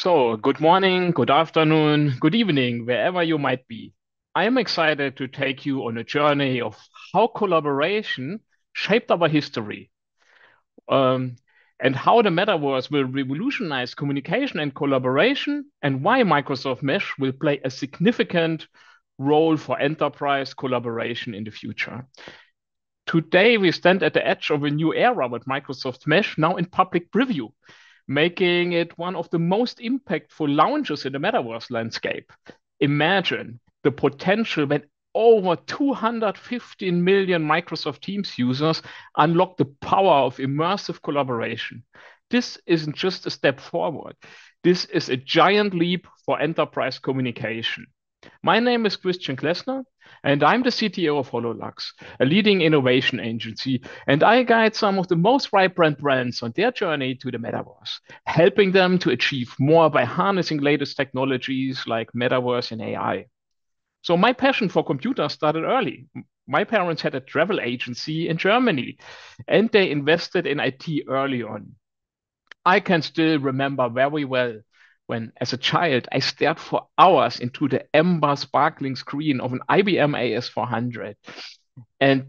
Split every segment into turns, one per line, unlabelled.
So, good morning, good afternoon, good evening, wherever you might be. I am excited to take you on a journey of how collaboration shaped our history, um, and how the metaverse will revolutionize communication and collaboration, and why Microsoft Mesh will play a significant role for enterprise collaboration in the future. Today, we stand at the edge of a new era with Microsoft Mesh now in public preview, making it one of the most impactful launches in the metaverse landscape. Imagine the potential when over 215 million Microsoft Teams users unlock the power of immersive collaboration. This isn't just a step forward. This is a giant leap for enterprise communication. My name is Christian Klessner, and I'm the CTO of HoloLux, a leading innovation agency, and I guide some of the most vibrant brands on their journey to the metaverse, helping them to achieve more by harnessing latest technologies like metaverse and AI. So my passion for computers started early. My parents had a travel agency in Germany, and they invested in IT early on. I can still remember very well when, as a child, I stared for hours into the amber sparkling screen of an IBM AS400 and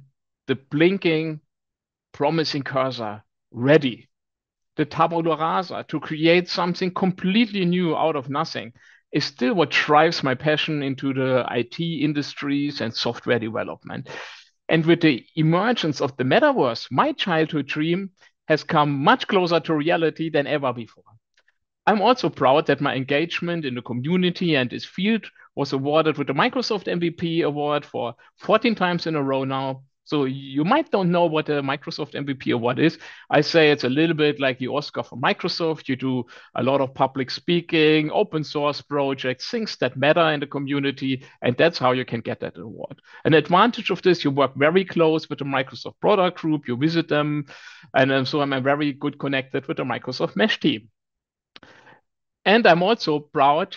the blinking, promising cursor ready. The tabula rasa to create something completely new out of nothing is still what drives my passion into the IT industries and software development. And with the emergence of the metaverse, my childhood dream has come much closer to reality than ever before. I'm also proud that my engagement in the community and this field was awarded with the Microsoft MVP award for 14 times in a row now. So you might don't know what the Microsoft MVP award is. I say it's a little bit like the Oscar for Microsoft. You do a lot of public speaking, open source projects, things that matter in the community, and that's how you can get that award. An advantage of this, you work very close with the Microsoft product group, you visit them, and so I'm very good connected with the Microsoft Mesh team. And I'm also proud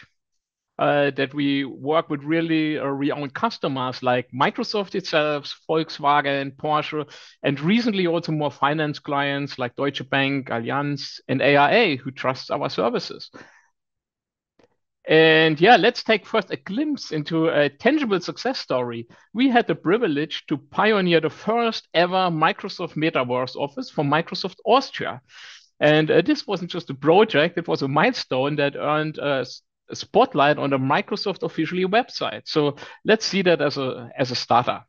that we work with really renowned customers like Microsoft itself, Volkswagen, Porsche, and recently also more finance clients like Deutsche Bank, Allianz, and AIA who trust our services. And yeah, let's take first a glimpse into a tangible success story. We had the privilege to pioneer the first ever Microsoft Metaverse office for Microsoft Austria. And this wasn't just a project, it was a milestone that earned a spotlight on the Microsoft officially website. So let's see that as a starter.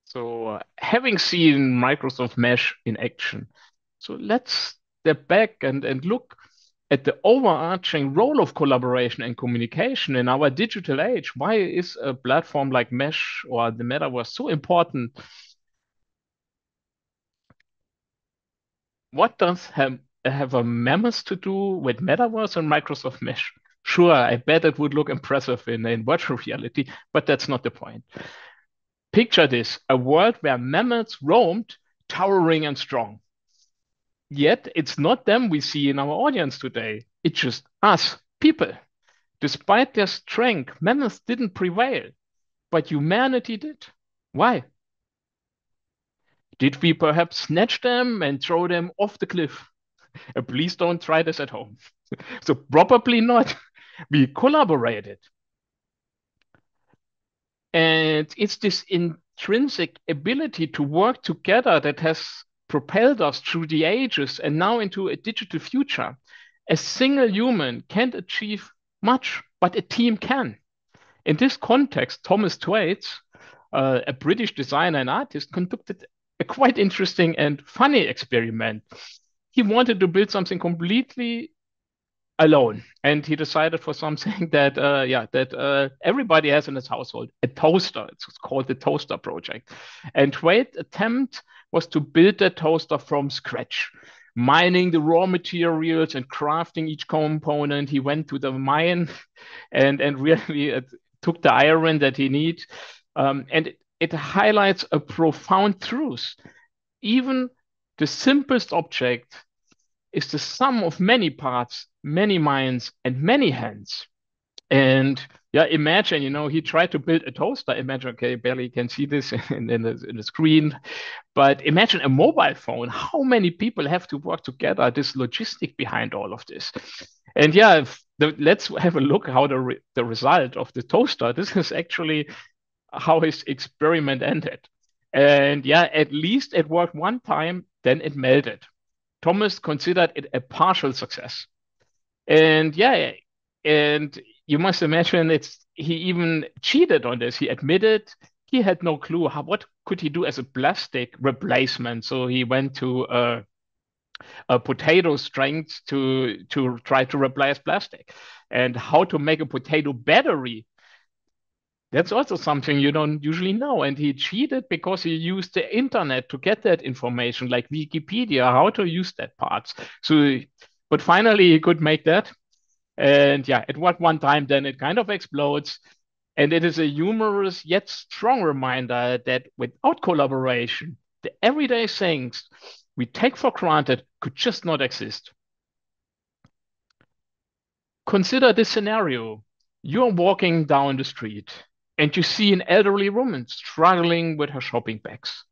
So having seen Microsoft Mesh in action, so let's step back and look at the overarching role of collaboration and communication in our digital age. Why is a platform like Mesh or the Metaverse so important? What does have a mammoth to do with Metaverse and Microsoft Mesh? Sure, I bet it would look impressive in virtual reality, but that's not the point. Picture this, a world where mammoths roamed, towering and strong. Yet it's not them we see in our audience today. It's just us, people. Despite their strength, mammoths didn't prevail, but humanity did. Why? Did we perhaps snatch them and throw them off the cliff? Please don't try this at home. So, probably not. We collaborated. And it's this intrinsic ability to work together that has propelled us through the ages and now into a digital future. A single human can't achieve much, but a team can. In this context, Thomas Thwaites, a British designer and artist, conducted a quite interesting and funny experiment. he wanted to build something completely alone, and he decided for something that everybody has in his household, a toaster. It's called the toaster project. And Wade's attempt was to build that toaster from scratch, mining the raw materials and crafting each component. He went to the mine and really took the iron that he need. And it highlights a profound truth. Even the simplest object is the sum of many parts, many minds, and many hands. And yeah, imagine, he tried to build a toaster. Imagine, okay, barely can see this in the screen, but imagine a mobile phone. How many people have to work together? This logistic behind all of this. And yeah, let's have a look how the result of the toaster. This is actually how his experiment ended. And yeah, at least it worked one time, then it melted. Thomas considered it a partial success. And yeah, and you must imagine he even cheated on this. He admitted he had no clue what could he do as a plastic replacement. So he went to a potato strength to try to replace plastic, and how to make a potato battery. That's also something you don't usually know. And he cheated because he used the internet to get that information, like Wikipedia, how to use that part. So, but finally he could make that. And yeah, at one time, then it kind of explodes. And it is a humorous yet strong reminder that without collaboration, the everyday things we take for granted could just not exist. Consider this scenario. You're walking down the street and you see an elderly woman struggling with her shopping bags.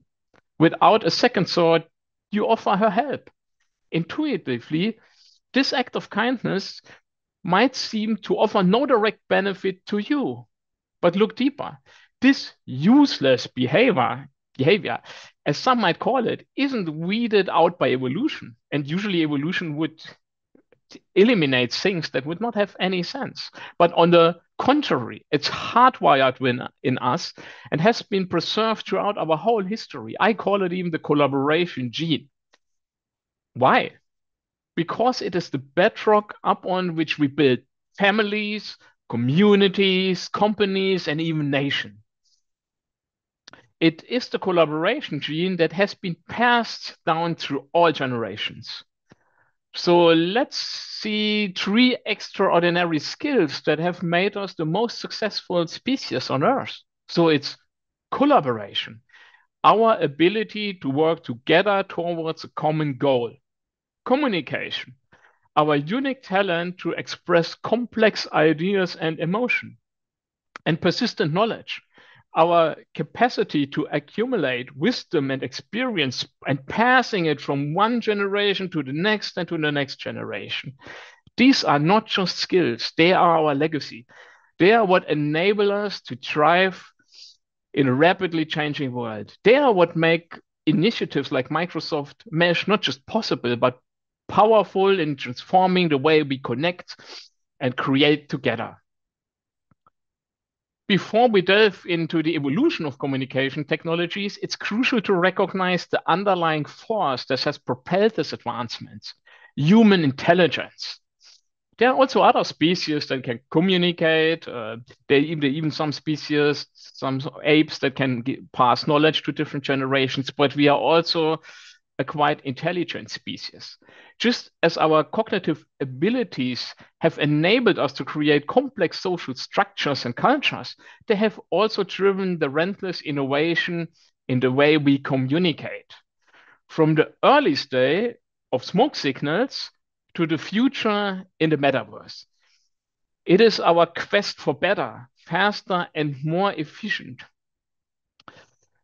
Without a second thought, you offer her help. Intuitively, this act of kindness might seem to offer no direct benefit to you. But look deeper. This useless behavior, as some might call it, isn't weeded out by evolution. And usually evolution would eliminate things that would not have any sense. But on the contrary, it's hardwired in us and has been preserved throughout our whole history. I call it even the collaboration gene. Why? Because it is the bedrock upon which we build families, communities, companies, and even nations. It is the collaboration gene that has been passed down through all generations. So let's see three extraordinary skills that have made us the most successful species on Earth. So it's collaboration, our ability to work together towards a common goal. Communication, our unique talent to express complex ideas and emotion. And persistent knowledge, our capacity to accumulate wisdom and experience and passing it from one generation to the next and to the next generation. These are not just skills, they are our legacy. They are what enable us to thrive in a rapidly changing world. They are what make initiatives like Microsoft Mesh not just possible, but powerful in transforming the way we connect and create together. Before we delve into the evolution of communication technologies, it's crucial to recognize the underlying force that has propelled this advancement: human intelligence. There are also other species that can communicate. There are even some species, some apes that can pass knowledge to different generations, but we are also a quite intelligent species. Just as our cognitive abilities have enabled us to create complex social structures and cultures, they have also driven the relentless innovation in the way we communicate. From the early stage of smoke signals to the future in the metaverse. It is our quest for better, faster, and more efficient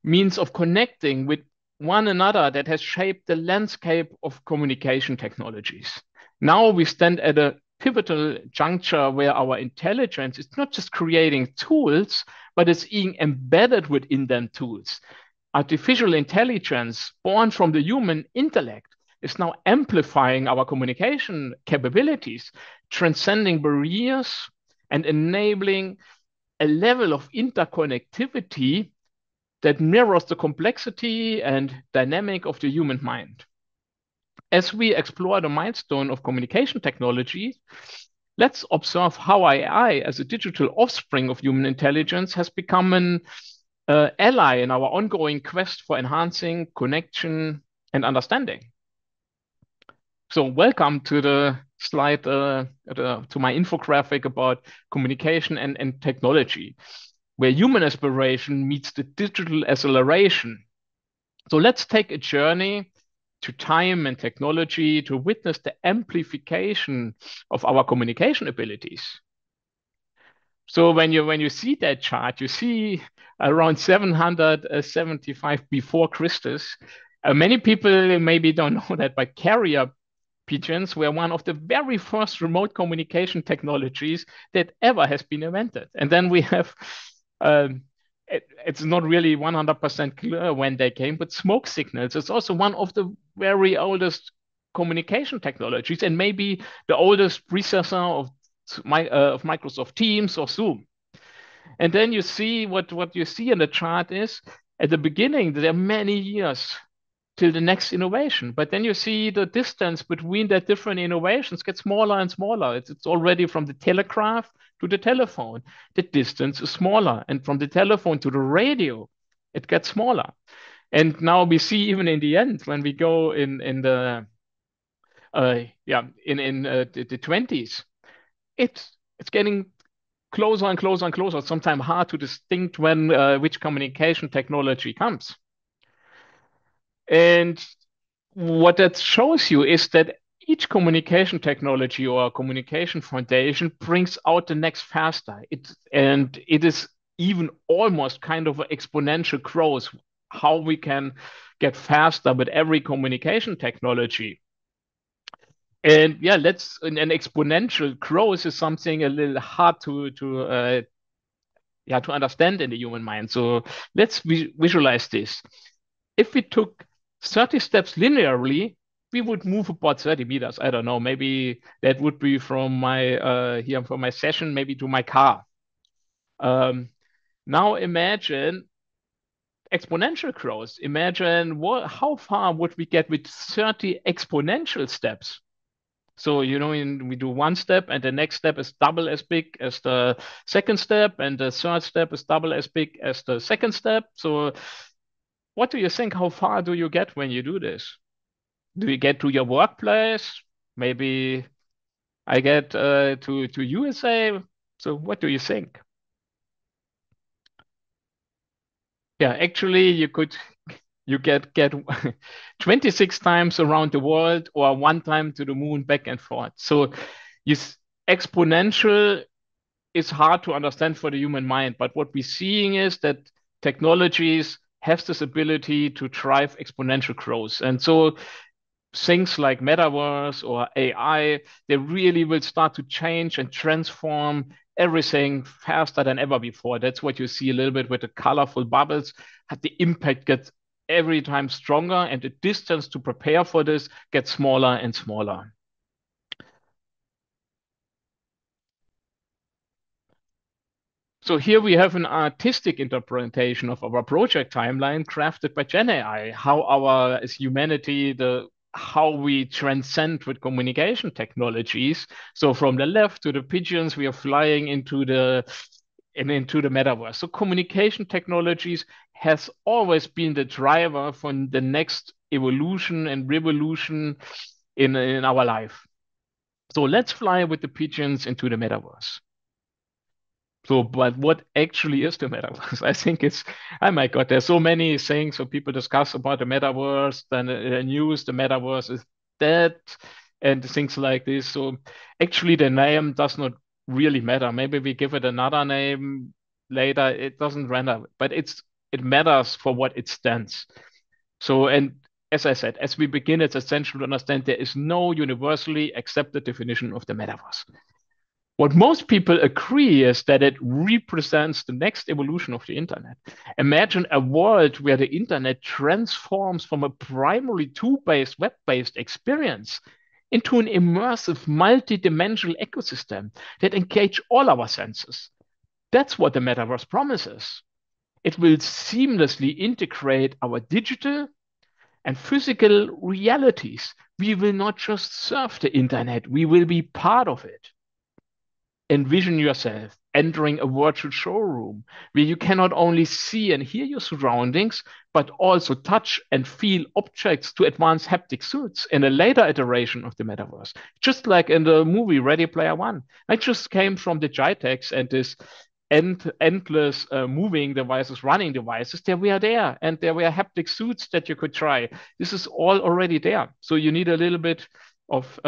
means of connecting with one another that has shaped the landscape of communication technologies. Now we stand at a pivotal juncture where our intelligence is not just creating tools, but it's being embedded within them tools. Artificial intelligence, born from the human intellect, is now amplifying our communication capabilities, transcending barriers, and enabling a level of interconnectivity that mirrors the complexity and dynamic of the human mind. As we explore the milestone of communication technology, let's observe how AI, as a digital offspring of human intelligence, has become an ally in our ongoing quest for enhancing connection and understanding. So, welcome to the slide, to my infographic about communication and technology, where human aspiration meets the digital acceleration. So, let's take a journey to time and technology to witness the amplification of our communication abilities. So when you see that chart, you see around 775 before Christus. Many people maybe don't know that, but carrier pigeons were one of the very first remote communication technologies that ever has been invented. And then we have, um, it's not really 100% clear when they came, but smoke signals is also one of the very oldest communication technologies, and maybe the oldest predecessor of Microsoft Teams or Zoom. And then you see what you see in the chart is at the beginning, there are many years till the next innovation. But then you see the distance between the different innovations get smaller and smaller. It's already from the telegraph to the telephone. The distance is smaller. And from the telephone to the radio, it gets smaller. And now we see even in the end, when we go in the the 20s, it's getting closer and closer and closer. Sometimes hard to distinct when which communication technology comes. And what that shows you is that each communication technology or communication foundation brings out the next faster. It is even almost kind of an exponential growth, how we can get faster with every communication technology. And yeah, let's an exponential growth is something a little hard to understand in the human mind. So let's visualize this. If we took 30 steps linearly, we would move about 30 meters. I don't know. Maybe that would be from my here from my session, maybe to my car. Um, Now imagine exponential growth. Imagine how far would we get with 30 exponential steps? So, we do one step, and the next step is double as big as the second step, and the third step is double as big as the second step. So, what do you think? How far do you get when you do this? Do you get to your workplace? Maybe I get to USA. So, what do you think? Yeah, actually, you get 26 times around the world or one time to the moon back and forth. So, you exponential is hard to understand for the human mind. But what we're seeing is that technologies have this ability to drive exponential growth. And so things like Metaverse or AI, they really will start to change and transform everything faster than ever before. That's what you see a little bit with the colorful bubbles. The impact gets every time stronger, and the distance to prepare for this gets smaller and smaller. So here we have an artistic interpretation of our project timeline crafted by Gen AI, how our as humanity, the how we transcend with communication technologies. So from the left to the pigeons, we are flying into the metaverse. So communication technologies has always been the driver for the next evolution and revolution in our life. So let's fly with the pigeons into the metaverse. So, but what actually is the metaverse? I think it's, oh my God, there's so many things so people discuss about the metaverse, then the news, the metaverse is dead, and things like this. So, actually, the name does not really matter. Maybe we give it another name later. It doesn't matter, but it matters for what it stands. So, and as I said, as we begin, it's essential to understand there is no universally accepted definition of the metaverse. What most people agree is that it represents the next evolution of the internet. Imagine a world where the internet transforms from a primarily tool-based, web-based experience into an immersive, multi-dimensional ecosystem that engage all our senses. That's what the metaverse promises. It will seamlessly integrate our digital and physical realities, We will not just surf the internet, we will be part of it. Envision yourself entering a virtual showroom where you can not only see and hear your surroundings, but also touch and feel objects to advanced haptic suits in a later iteration of the metaverse. Just like in the movie Ready Player One. I just came from the GITEX and this endless moving devices, running devices, they were there and there were haptic suits that you could try. This is all already there. So you need a little bit of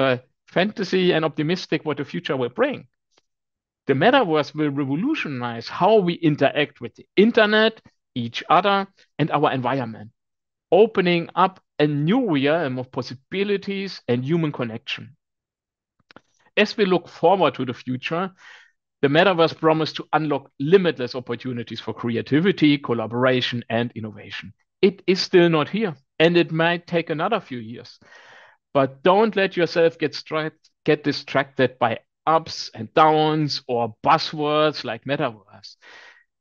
fantasy and optimistic what the future will bring. The metaverse will revolutionize how we interact with the internet, each other, and our environment, opening up a new realm of possibilities and human connection. As we look forward to the future, the metaverse promises to unlock limitless opportunities for creativity, collaboration, and innovation. It is still not here, and it might take another few years. But don't let yourself get distracted by ups and downs or buzzwords like metaverse.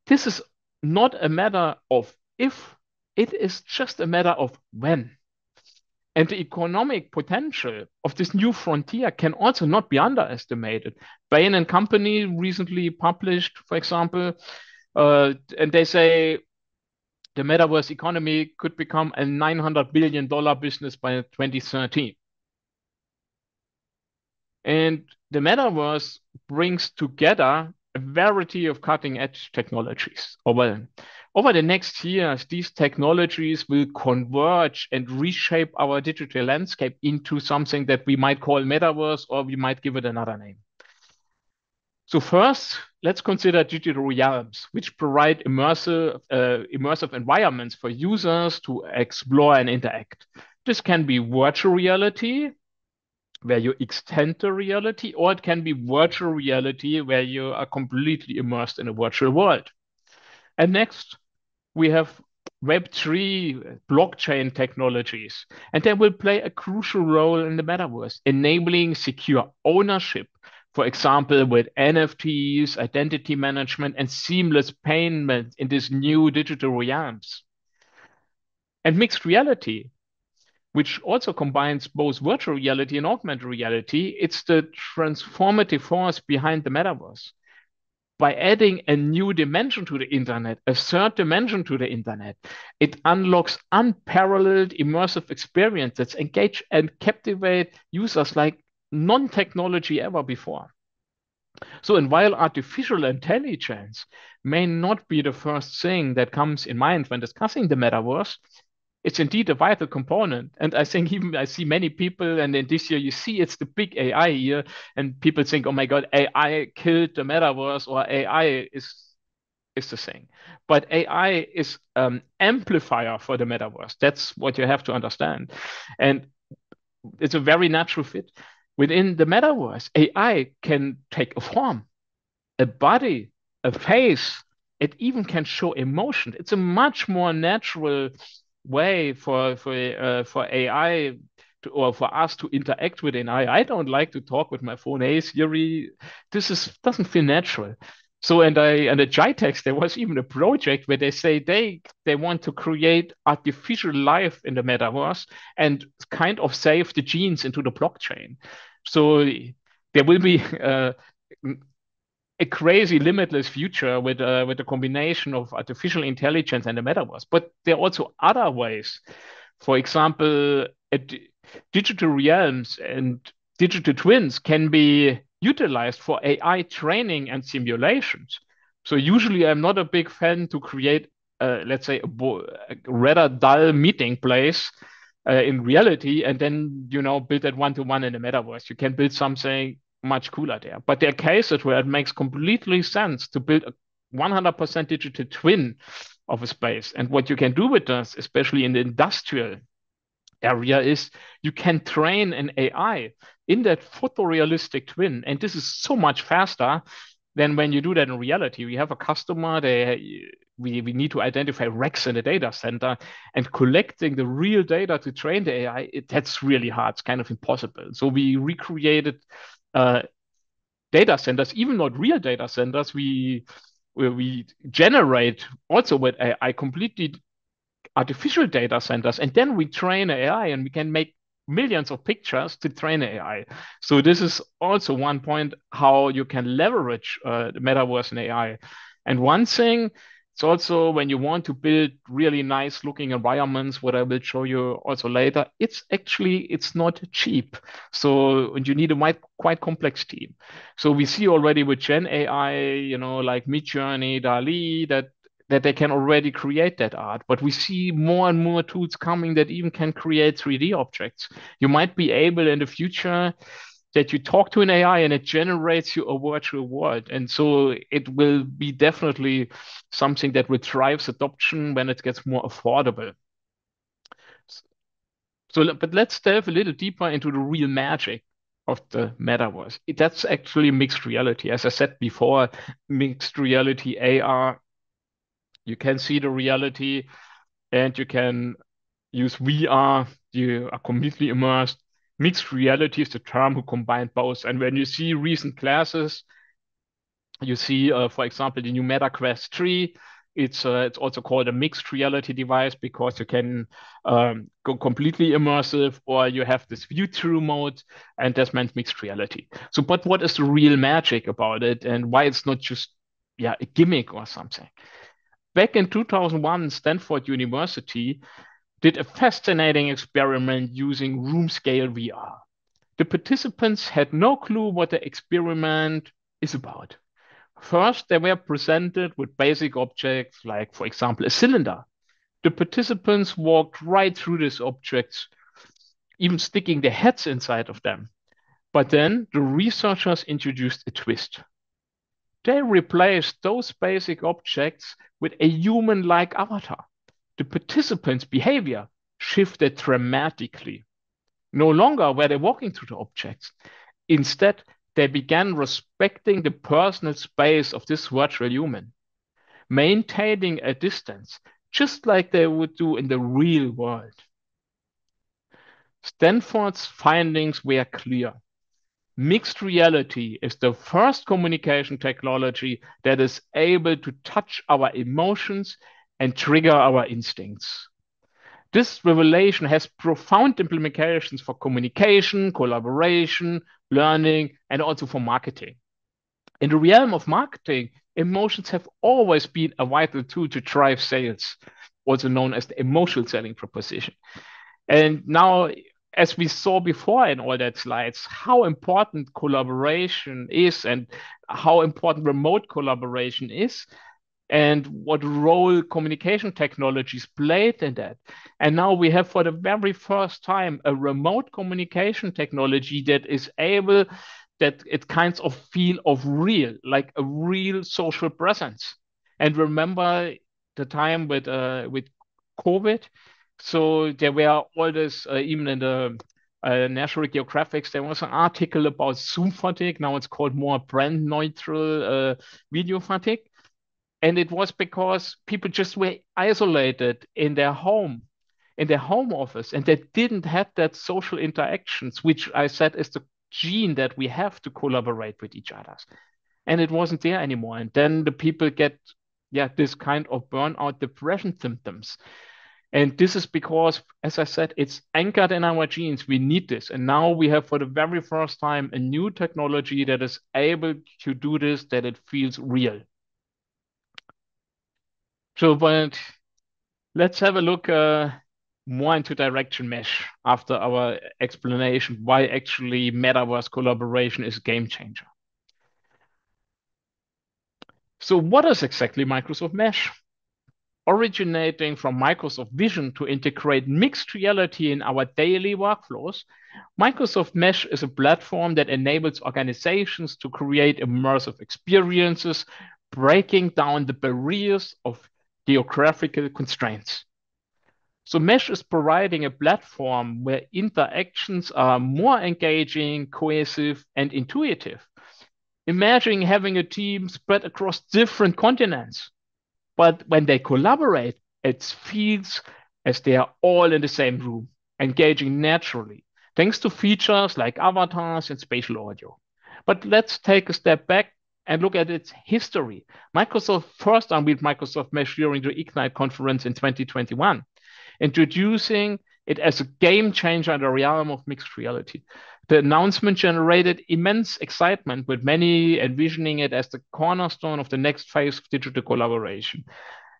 This is not a matter of if, it is just a matter of when. And the economic potential of this new frontier can also not be underestimated. Bain and Company recently published, for example, and they say the metaverse economy could become a $900 billion business by 2030. And the metaverse brings together a variety of cutting edge technologies. Over the next years, these technologies will converge and reshape our digital landscape into something that we might call metaverse, or we might give it another name. So first, let's consider digital realms, which provide immersive environments for users to explore and interact. This can be virtual reality, where you extend the reality, or it can be virtual reality where you are completely immersed in a virtual world. And next, we have Web3 blockchain technologies, and they will play a crucial role in the metaverse, enabling secure ownership, for example, with NFTs, identity management, and seamless payment in these new digital realms. And mixed reality, which also combines both virtual reality and augmented reality. It's the transformative force behind the metaverse. By adding a new dimension to the internet, a third dimension to the internet, it unlocks unparalleled immersive experiences that engage and captivate users like non-technology ever before. So, and while artificial intelligence may not be the first thing that comes in mind when discussing the metaverse, it's indeed a vital component. And I think even I see many people, and in this year you see it's the big AI year, and people think, oh my God, AI killed the metaverse, or AI is the thing. But AI is amplifier for the metaverse. That's what you have to understand. And it's a very natural fit. Within the metaverse, AI can take a form, a body, a face. It even can show emotion. It's a much more natural way for AI to, or for us to interact with AI. I don't like to talk with my phone. Hey Siri, this is doesn't feel natural. So and at GITEX there was even a project where they say they want to create artificial life in the metaverse and kind of save the genes into the blockchain. So there will be a crazy limitless future with a combination of artificial intelligence and the metaverse. But there are also other ways. For example, digital realms and digital twins can be utilized for AI training and simulations. So usually I'm not a big fan to create, let's say, a rather dull meeting place in reality and then, build that one-to-one in the metaverse. You can build something much cooler there. But there are cases where it makes completely sense to build a 100% digital twin of a space. And what you can do with this, especially in the industrial area, is you can train an AI in that photorealistic twin. And this is so much faster than when you do that in reality. We have a customer, we need to identify racks in the data center, and collecting the real data to train the AI, that's really hard. It's kind of impossible. So we recreated uh, data centers, even not real data centers. We generate also with AI completely artificial data centers, and then we train AI, and we can make millions of pictures to train AI. So this is also one point how you can leverage the metaverse and AI. And one thing, it's also when you want to build really nice looking environments, what I will show you also later, it's not cheap. So and you need a quite complex team. So we see already with Gen AI, like Midjourney, DALL-E, that they can already create that art. But we see more and more tools coming that even can create 3D objects. You might be able in the future that you talk to an AI and it generates you a virtual world. And so it will be definitely something that will drive adoption when it gets more affordable. So, but let's delve a little deeper into the real magic of the metaverse. That's actually mixed reality. As I said before, mixed reality, AR, you can see the reality and you can use VR, you are completely immersed. Mixed reality is the term who combined both. And when you see recent classes, you see, for example, the new Meta Quest 3. It's also called a mixed reality device because you can go completely immersive, or you have this view through mode, and that's meant mixed reality. So, but what is the real magic about it, and why it's not just a gimmick or something? Back in 2001, Stanford University did a fascinating experiment using room scale VR. The participants had no clue what the experiment is about. First, they were presented with basic objects like, for example, a cylinder. The participants walked right through these objects, even sticking their heads inside of them. But then the researchers introduced a twist. They replaced those basic objects with a human like avatar. The participants' behavior shifted dramatically. No longer were they walking through the objects. Instead, they began respecting the personal space of this virtual human, maintaining a distance, just like they would do in the real world. Stanford's findings were clear. Mixed reality is the first communication technology that is able to touch our emotions and trigger our instincts. This revelation has profound implications for communication, collaboration, learning, and also for marketing. In the realm of marketing, emotions have always been a vital tool to drive sales, also known as the emotional selling proposition. And now, as we saw before in all that slides, how important collaboration is and how important remote collaboration is and what role communication technologies played in that. And now we have, for the very first time, a remote communication technology that is able, that it kinds of feel of real, like a real social presence. And remember the time with COVID. So there were all this, even in the National Geographic, there was an article about Zoom fatigue. Now it's called more brand neutral video fatigue. And it was because people just were isolated in their home office, and they didn't have that social interactions, which I said is the gene that we have to collaborate with each other. And it wasn't there anymore. And then the people get, this kind of burnout depression symptoms. And this is because, as I said, it's anchored in our genes. We need this. And now we have, for the very first time, a new technology that is able to do this, that it feels real. So, but let's have a look more into direction mesh after our explanation why actually metaverse collaboration is a game changer. So, what is exactly Microsoft Mesh? Originating from Microsoft Vision to integrate mixed reality in our daily workflows, Microsoft Mesh is a platform that enables organizations to create immersive experiences, breaking down the barriers of geographical constraints. So Mesh is providing a platform where interactions are more engaging, cohesive, and intuitive. Imagine having a team spread across different continents, but when they collaborate, it feels as they are all in the same room, engaging naturally, thanks to features like avatars and spatial audio. But let's take a step back and look at its history. Microsoft first unveiled Microsoft Mesh during the Ignite conference in 2021, introducing it as a game changer in the realm of mixed reality. The announcement generated immense excitement, with many envisioning it as the cornerstone of the next phase of digital collaboration.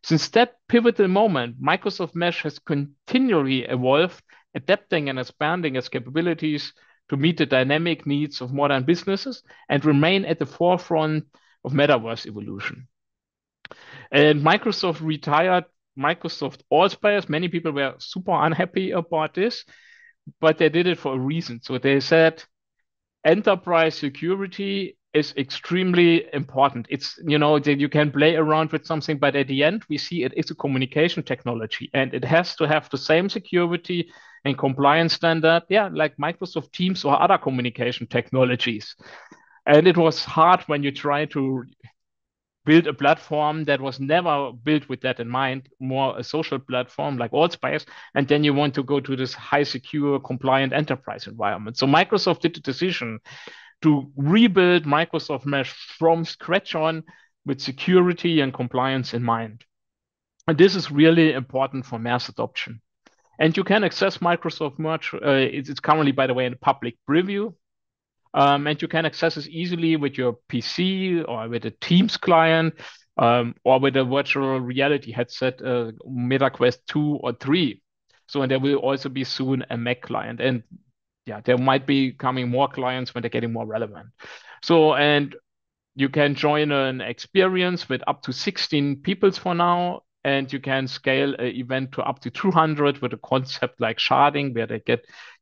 Since that pivotal moment, Microsoft Mesh has continually evolved, adapting and expanding its capabilities to meet the dynamic needs of modern businesses and remain at the forefront of metaverse evolution. And Microsoft retired Microsoft Allspace. Many people were super unhappy about this, but they did it for a reason. So they said enterprise security is extremely important. It's, that you can play around with something, but at the end, we see it is a communication technology and it has to have the same security and compliance standard, yeah, like Microsoft Teams or other communication technologies. And it was hard when you try to build a platform that was never built with that in mind, more a social platform like Allspace, and then you want to go to this high secure, compliant enterprise environment. So Microsoft did the decision to rebuild Microsoft Mesh from scratch on with security and compliance in mind. And this is really important for mass adoption. And you can access Microsoft Mesh. It's currently, by the way, in public preview. And you can access this easily with your PC or with a Teams client, or with a virtual reality headset, MetaQuest 2 or 3. So, and there will also be soon a Mac client. And yeah, there might be coming more clients when they're getting more relevant. So, and you can join an experience with up to 16 peoples for now, and you can scale an event to up to 200 with a concept like sharding, where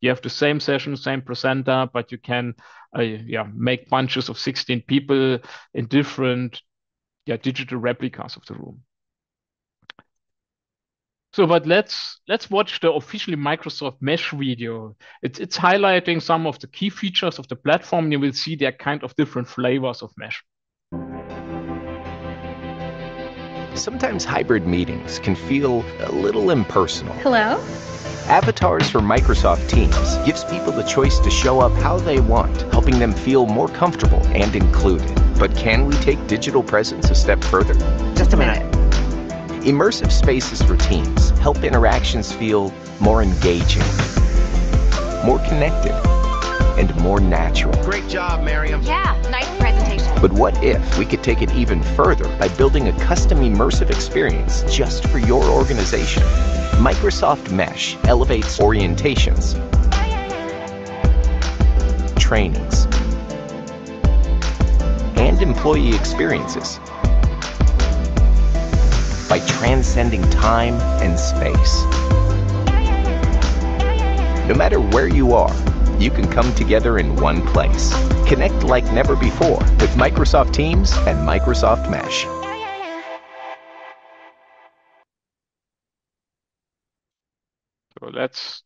you have the same session, same presenter, but you can make bunches of 16 people in different digital replicas of the room. So, but let's watch the officially Microsoft Mesh video. It's highlighting some of the key features of the platform. You will see there are kind of different flavors of Mesh.
Sometimes hybrid meetings can feel a little impersonal.
Hello?
Avatars for Microsoft Teams gives people the choice to show up how they want, helping them feel more comfortable and included. But can we take digital presence a step further?
Just a minute.
Immersive spaces for teams help interactions feel more engaging, more connected, and more natural.
Great job, Miriam.
Yeah, nice presentation.
But what if we could take it even further by building a custom immersive experience just for your organization? Microsoft Mesh elevates orientations, trainings, and employee experiences by transcending time and space. No matter where you are, you can come together in one place. Connect like never before with Microsoft Teams and Microsoft Mesh.
So let's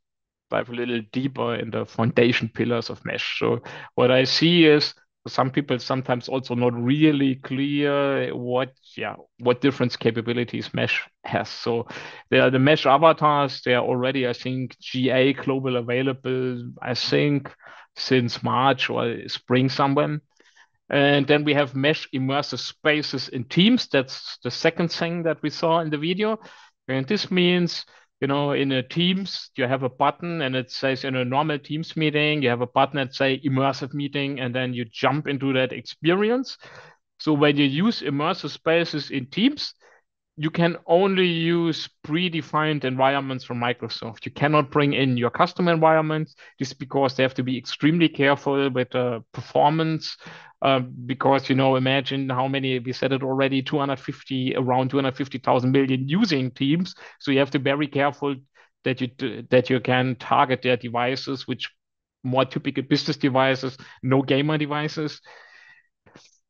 dive a little deeper in the foundation pillars of Mesh. So what I see is some people sometimes also not really clear what different capabilities Mesh has. So there are the Mesh avatars. They are already, I think, GA global available, I think, since March or spring somewhere. And then we have Mesh immersive spaces in Teams. That's the second thing that we saw in the video. And this means, in a Teams, you have a button and it says in a normal Teams meeting, you have a button that say immersive meeting, and then you jump into that experience. So when you use immersive spaces in Teams, you can only use predefined environments from Microsoft. You cannot bring in your custom environments. This is because they have to be extremely careful with performance. Because, imagine how many, we said it already, around 250,000 million using Teams. So you have to be very careful that you can target their devices, which more typical business devices, no gamer devices.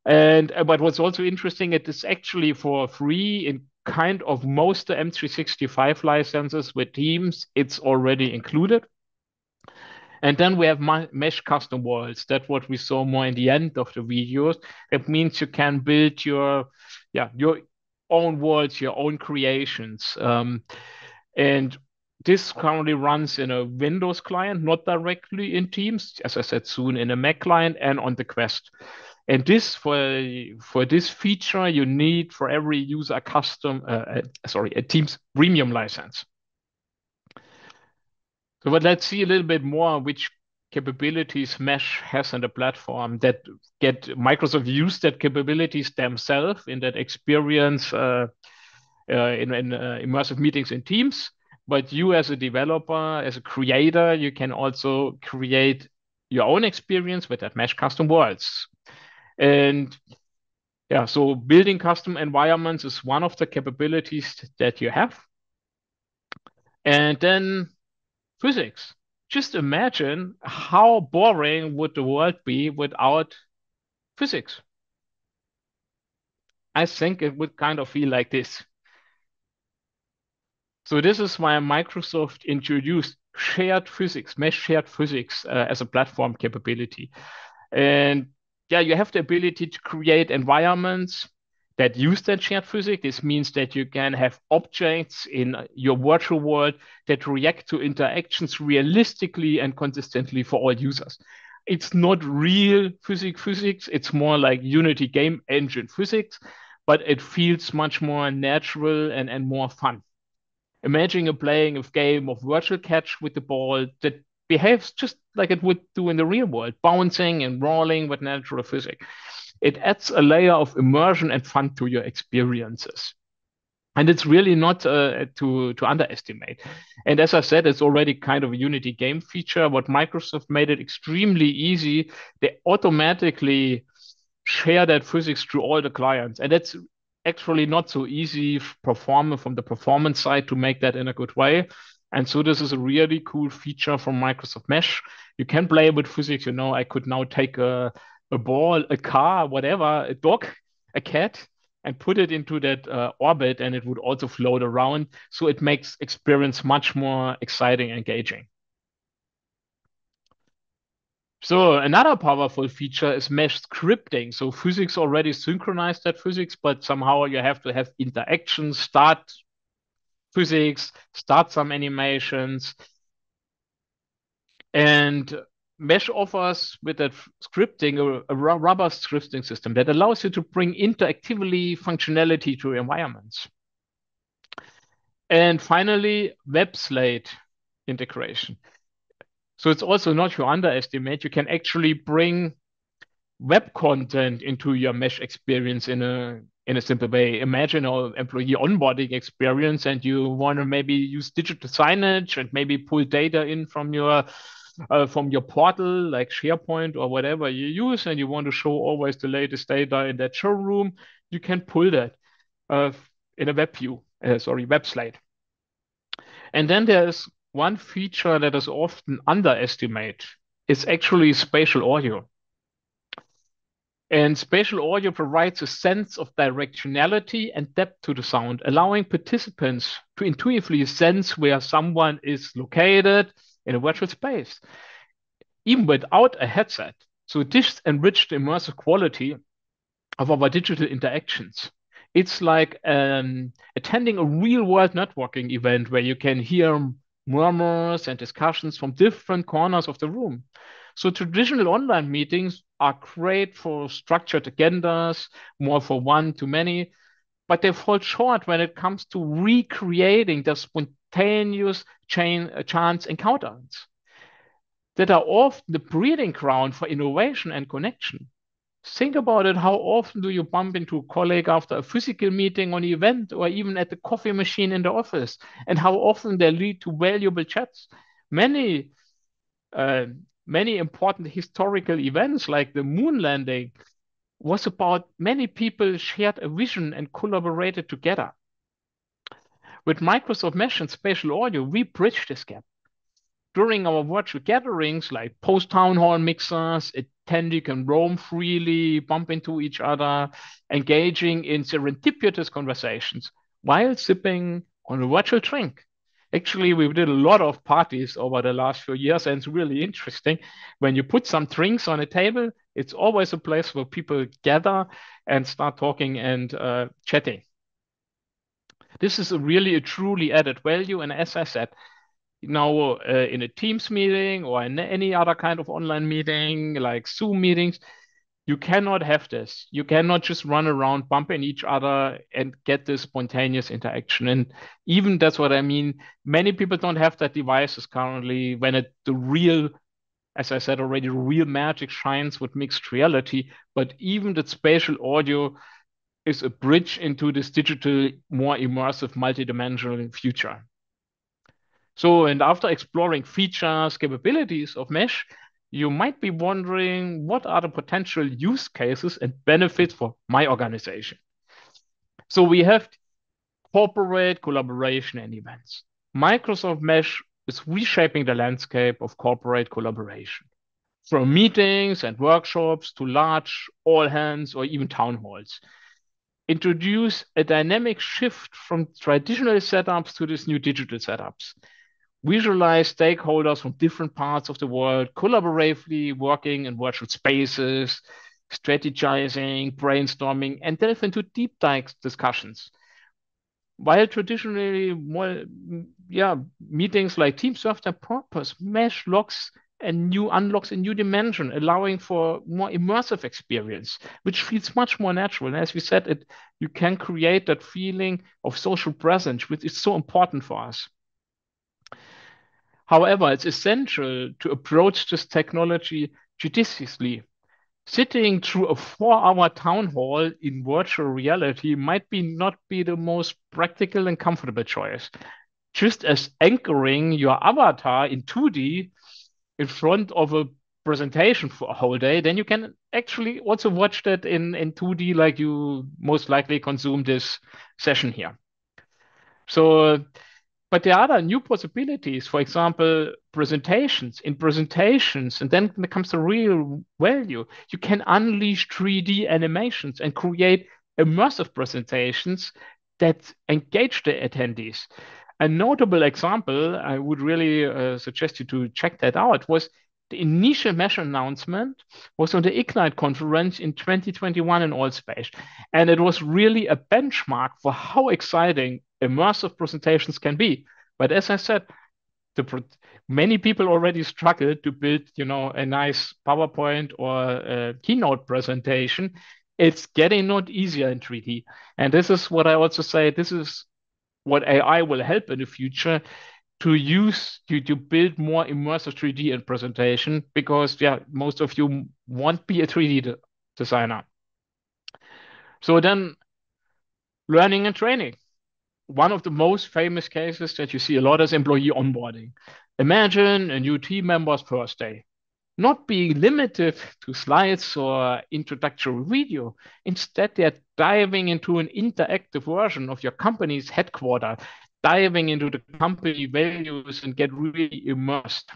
And but what's also interesting, it is actually for free in kind of most the M365 licenses with Teams. It's already included. And then we have Mesh custom worlds. That's what we saw more in the end of the videos. It means you can build your own worlds, your own creations. And this currently runs in a Windows client, not directly in Teams, as I said, soon in a Mac client and on the Quest. And this for this feature, you need for every user a Teams premium license. So, but let's see a little bit more which capabilities Mesh has in the platform that get Microsoft use that capabilities themselves in that experience in immersive meetings in Teams. But you, as a developer, as a creator, you can also create your own experience with that Mesh custom worlds. And yeah, so building custom environments is one of the capabilities that you have. And then physics. Just imagine how boring would the world be without physics. I think it would kind of feel like this. So this is why Microsoft introduced shared physics, mesh shared physics as a platform capability. And yeah, you have the ability to create environments that use that shared physics. This means that you can have objects in your virtual world that react to interactions realistically and consistently for all users. It's not real physics. It's more like Unity game engine physics, but it feels much more natural and more fun. Imagine you playing a game of virtual catch with the ball that behaves just like it would do in the real world, bouncing and rolling with natural physics. It adds a layer of immersion and fun to your experiences. And it's really not to underestimate. And as I said, it's already kind of a Unity game feature. What Microsoft made it extremely easy. They automatically share that physics to all the clients. And that's actually not so easy from the performance side to make that in a good way. And so this is a really cool feature from Microsoft Mesh. You can play with physics. I could now take a ball, a car, whatever, a dog, a cat, and put it into that orbit, and it would also float around. So it makes experience much more exciting, engaging. So another powerful feature is mesh scripting. So physics already synchronized that physics, but somehow you have to have interactions, start physics, start some animations. And Mesh offers with that scripting a robust scripting system that allows you to bring interactively functionality to environments. And finally, web slate integration. So it's also not to underestimate. You can actually bring web content into your mesh experience in a simple way. Imagine an employee onboarding experience, and you want to maybe use digital signage and maybe pull data in from your portal like SharePoint or whatever you use, and you want to show always the latest data in that showroom. You can pull that uh, in a web view, web slide. And then there's one feature that is often underestimated. It's actually spatial audio. And spatial audio provides a sense of directionality and depth to the sound, allowing participants to intuitively sense where someone is located in a virtual space, even without a headset. So this enriched the immersive quality of our digital interactions. It's like attending a real world networking event where you can hear murmurs and discussions from different corners of the room. So traditional online meetings are great for structured agendas, more for one to many, but they fall short when it comes to recreating the spontaneous chance encounters that are often the breeding ground for innovation and connection. Think about it. How often do you bump into a colleague after a physical meeting on an event or even at the coffee machine in the office? And how often they lead to valuable chats? Many, uh, many important historical events like the moon landing was about many people shared a vision and collaborated together. With Microsoft Mesh and Spatial Audio, we bridge this gap. During our virtual gatherings, like post town hall mixers, attendee can roam freely, bump into each other, engaging in serendipitous conversations while sipping on a virtual drink. Actually, we did a lot of parties over the last few years, and it's really interesting. When you put some drinks on a table, it's always a place where people gather and start talking and chatting. This is a truly added value. And as I said, in a Teams meeting or in any other kind of online meeting, like Zoom meetings, You cannot have this. You cannot just run around bumping each other and get this spontaneous interaction. And even that's what I mean. Many people don't have that devices currently when the real, as I said already, real magic shines with mixed reality. But even the spatial audio is a bridge into this digital, more immersive, multidimensional future. So, and after exploring features, capabilities of Mesh, you might be wondering what are the potential use cases and benefits for my organization. So we have corporate collaboration and events. Microsoft Mesh is reshaping the landscape of corporate collaboration, from meetings and workshops to large all hands or even town halls. Introduce a dynamic shift from traditional setups to these new digital setups. Visualize stakeholders from different parts of the world collaboratively working in virtual spaces, strategizing, brainstorming, and delve into deep dive discussions. While traditionally more, meetings like teams serve their purpose, Mesh locks and new unlocks a new dimension, allowing for more immersive experience, which feels much more natural. And as we said, you can create that feeling of social presence, which is so important for us. However, it's essential to approach this technology judiciously. Sitting through a 4-hour town hall in virtual reality might not be the most practical and comfortable choice. Just as anchoring your avatar in 2D in front of a presentation for a whole day, then you can actually also watch that in 2D like you most likely consume this session here. So but there are other new possibilities, for example, presentations. In presentations, and then when it comes to real value, you can unleash 3D animations and create immersive presentations that engage the attendees. A notable example, I would really suggest you to check that out, was the initial Mesh announcement was on the Ignite conference in 2021 in Allspace. And it was really a benchmark for how exciting immersive presentations can be. But as I said, many people already struggle to build, a nice PowerPoint or a keynote presentation. It's getting not easier in 3D. And this is what I also say, this is what AI will help in the future to use to build more immersive 3D in presentation because most of you won't be a 3D designer. So then learning and training. One of the most famous cases that you see a lot is employee onboarding. Imagine a new team member's first day, not being limited to slides or introductory video. Instead, they're diving into an interactive version of your company's headquarters, diving into the company values and get really immersed.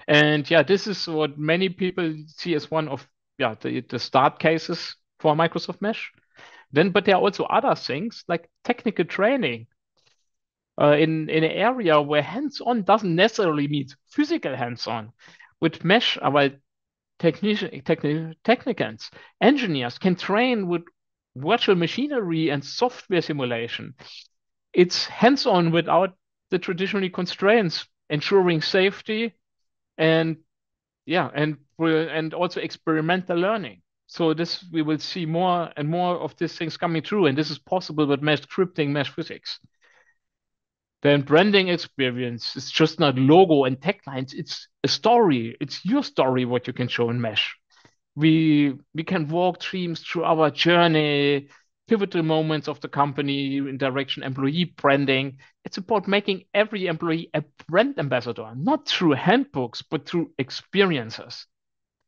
And this is what many people see as one of the start cases for Microsoft Mesh. But there are also other things like technical training in an area where hands-on doesn't necessarily mean physical hands-on. With Mesh, our technicians, engineers can train with virtual machinery and software simulation. It's hands-on without the traditional constraints, ensuring safety and and also experimental learning. So this we will see more and more of these things coming through, and this is possible with mesh scripting, mesh physics. Then branding experience is just not logo and tech lines. It's a story. It's your story what you can show in mesh. We can walk teams through our journey, pivotal moments of the company in direction employee branding. It's about making every employee a brand ambassador, not through handbooks, but through experiences.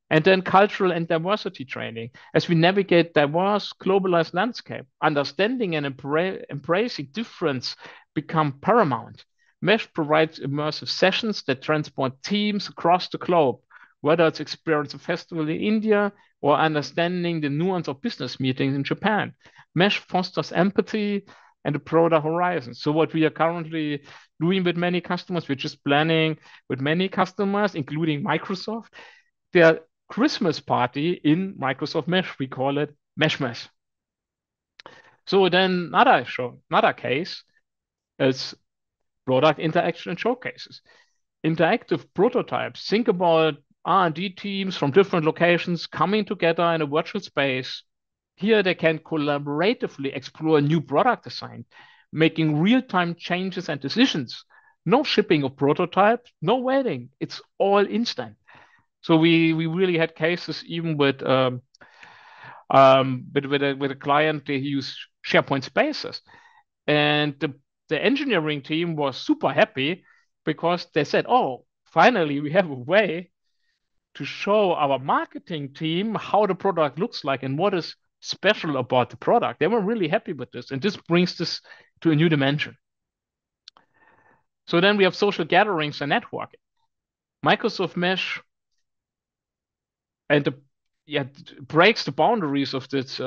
And then cultural and diversity training. As we navigate diverse, globalized landscape, understanding and embracing difference become paramount. Mesh provides immersive sessions that transport teams across the globe, whether it's experience a festival in India or understanding the nuance of business meetings in Japan. Mesh fosters empathy and a broader horizon. So what we are currently doing with many customers, we're just planning with many customers, including Microsoft, their Christmas party in Microsoft Mesh. We call it Mesh. So then another case is product interaction and showcases. Interactive prototypes. Think about R&D teams from different locations coming together in a virtual space. Here they can collaboratively explore new product design, making real-time changes and decisions. No shipping of prototypes, no waiting. It's all instant. So we really had cases even with a client they use SharePoint Spaces, and the engineering team was super happy because they said, "Oh, finally we have a way to show our marketing team how the product looks like and what is special about the product." They were really happy with this, and this brings this to a new dimension. So then we have social gatherings and networking. Microsoft Mesh and the yeah breaks the boundaries of this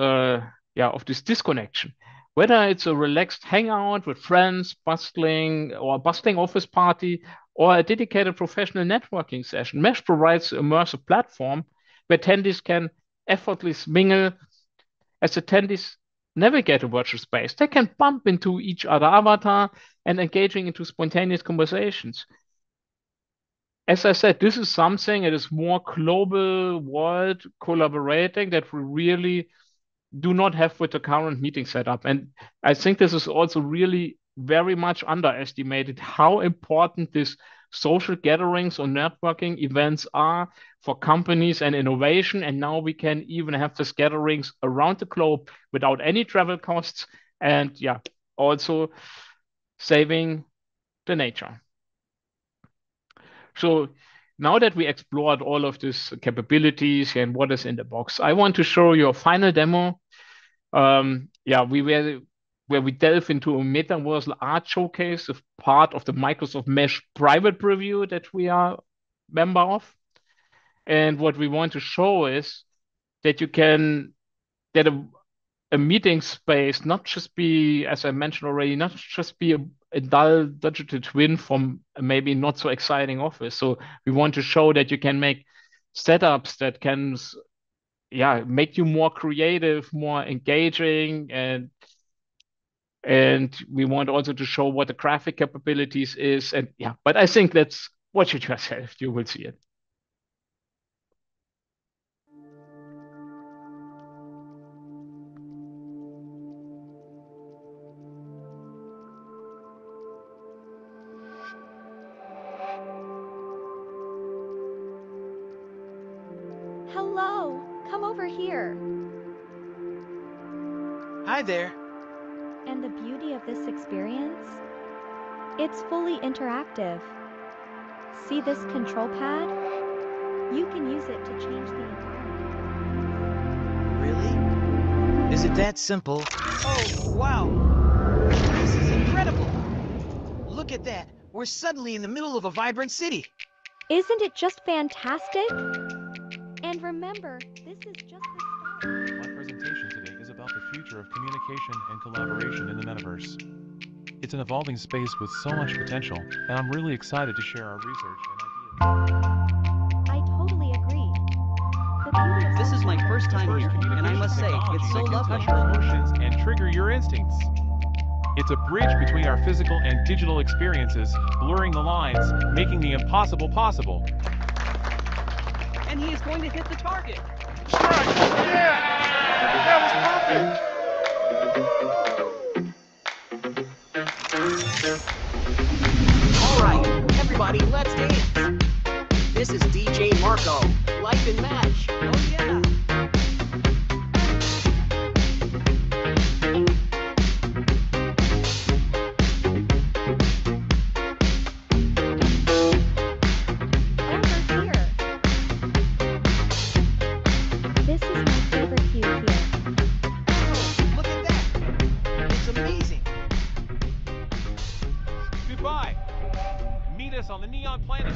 disconnection. Whether it's a relaxed hangout with friends, bustling office party, or a dedicated professional networking session, Mesh provides an immersive platform where attendees can effortlessly mingle as attendees navigate a virtual space. They can bump into each other avatar and engaging into spontaneous conversations. As I said, this is something that is more global world collaborating that we really do not have with the current meeting setup. And I think this is also really very much underestimated how important these social gatherings or networking events are for companies and innovation. And now we can even have these gatherings around the globe without any travel costs and also saving the nature. So now that we explored all of these capabilities and what is in the box, I want to show you a final demo. We were where we delve into a metaverse art showcase of part of the Microsoft Mesh private preview that we are member of. And what we want to show is that you can that a meeting space not just be, as I mentioned already, not just be a dull digital twin from a maybe not so exciting office. So we want to show that you can make setups that can make you more creative, more engaging, and we want also to show what the graphic capabilities is. And but I think that's watch it yourself. You will see it.
Hello, come over here.
Hi there.
And the beauty of this experience? It's fully interactive. See this control pad? You can use it to change the environment.
Really? Is it that simple? Oh, wow! This is incredible! Look at that! We're suddenly in the middle of a vibrant city!
Isn't it just fantastic? And remember, this is just the start.
My presentation today is about the future of communication and collaboration in the Metaverse. It's an evolving space with so much potential, and I'm really excited to share our research and ideas.
I totally agree. The beauty of
This is my first time here, and I must say, it's so lovely.
Touch your emotions and trigger your instincts. It's a bridge between our physical and digital experiences, blurring the lines, making the impossible possible.
And he is going to hit the target.
Strike! Yeah! That was
All right, everybody, let's dance. This is DJ Marco, Life in Match. Oh yeah.
over here. This is my favorite view here.
Oh, look at that! It's amazing!
Goodbye! Meet us on the Neon Planet!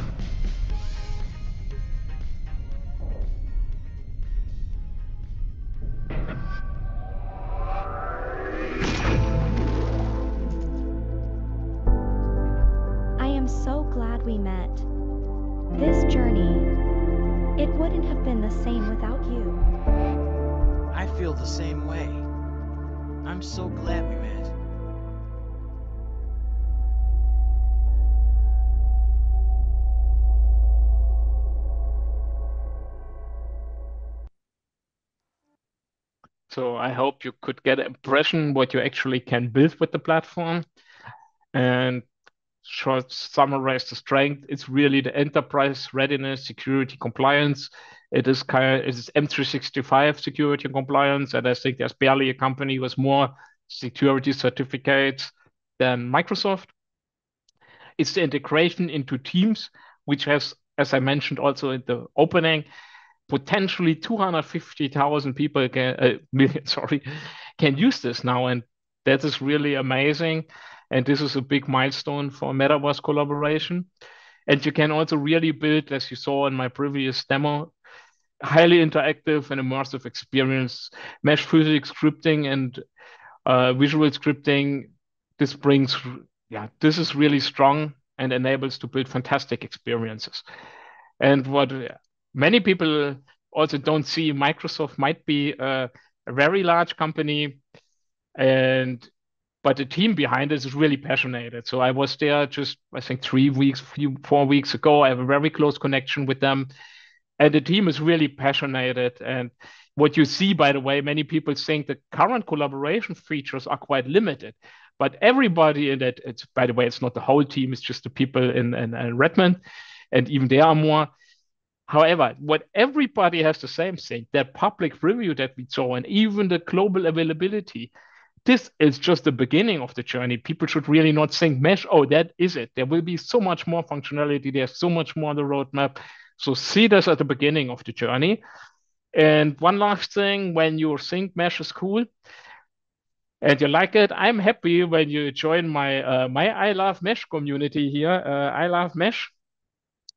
I am so glad we met. This journey, it wouldn't have been the same without you.
I feel the same way. I'm so glad we met.
So I hope you could get an impression what you actually can build with the platform. And short summarize the strength, it's really the enterprise readiness, security, compliance. It is M365 security and compliance, and I think there's barely a company with more security certificates than Microsoft. It's the integration into Teams, which has, as I mentioned also in the opening, potentially 250,000 people million, sorry, can use this now, and that is really amazing. And this is a big milestone for Metaverse collaboration. And you can also really build, as you saw in my previous demo, highly interactive and immersive experience, mesh physics scripting and visual scripting. This brings, yeah, this is really strong and enables to build fantastic experiences. And what many people also don't see, Microsoft might be a very large company, and but the team behind it is really passionate. So I was there just, I think, 3 weeks, 4 weeks ago. I have a very close connection with them, and the team is really passionate. And what you see, by the way, many people think the current collaboration features are quite limited, but everybody in that, it's, by the way, it's not the whole team, it's just the people in Redmond, and even they are more. However, what everybody has the same thing, that public review that we saw, and even the global availability, this is just the beginning of the journey. People should really not think mesh, oh, that is it. There will be so much more functionality. There's so much more on the roadmap. So see this at the beginning of the journey. And one last thing, when you think mesh is cool and you like it, I'm happy when you join my I Love Mesh community here. I Love Mesh.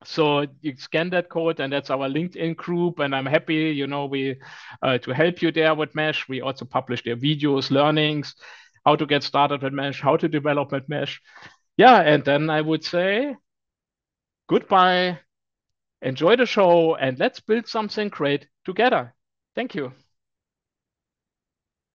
So you scan that code, and that's our LinkedIn group. And I'm happy, we to help you there with Mesh. We also publish their videos, learnings, how to get started with Mesh, how to develop with Mesh. Yeah, and then I would say goodbye, enjoy the show, and let's build something great together. Thank you.